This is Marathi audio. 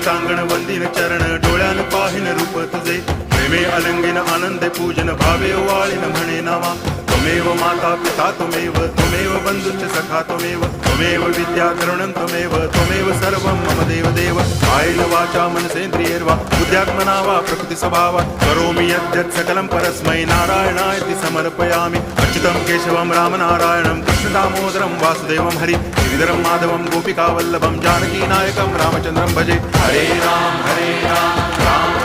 टांगण वंदिन चरण डोळ्यान पाहिन रूप तुझे प्रेमे अलंगिन आनंदे पूजन भावे वाळीन म्हणे नावा त्वमेव माता पिता त्वमेव बंधुश्च सखा त्वमेव विद्या तरुणं त्वमेव सर्वं मम देव कायेन वाचा मनसेन्द्रियैर्वा बुद्ध्यात्मना वा प्रकृति स्वभावात् करोमि यद्यत् सकलं परस्मै नारायणायति समर्पयामि अच्युतं केशवं रामनारायणं कृष्णदामोदरं वासुदेवं हरि गिरिधरं माधवं गोपिकावल्लभं जानकीनायकं रामचन्द्रं भजे हरे राम राम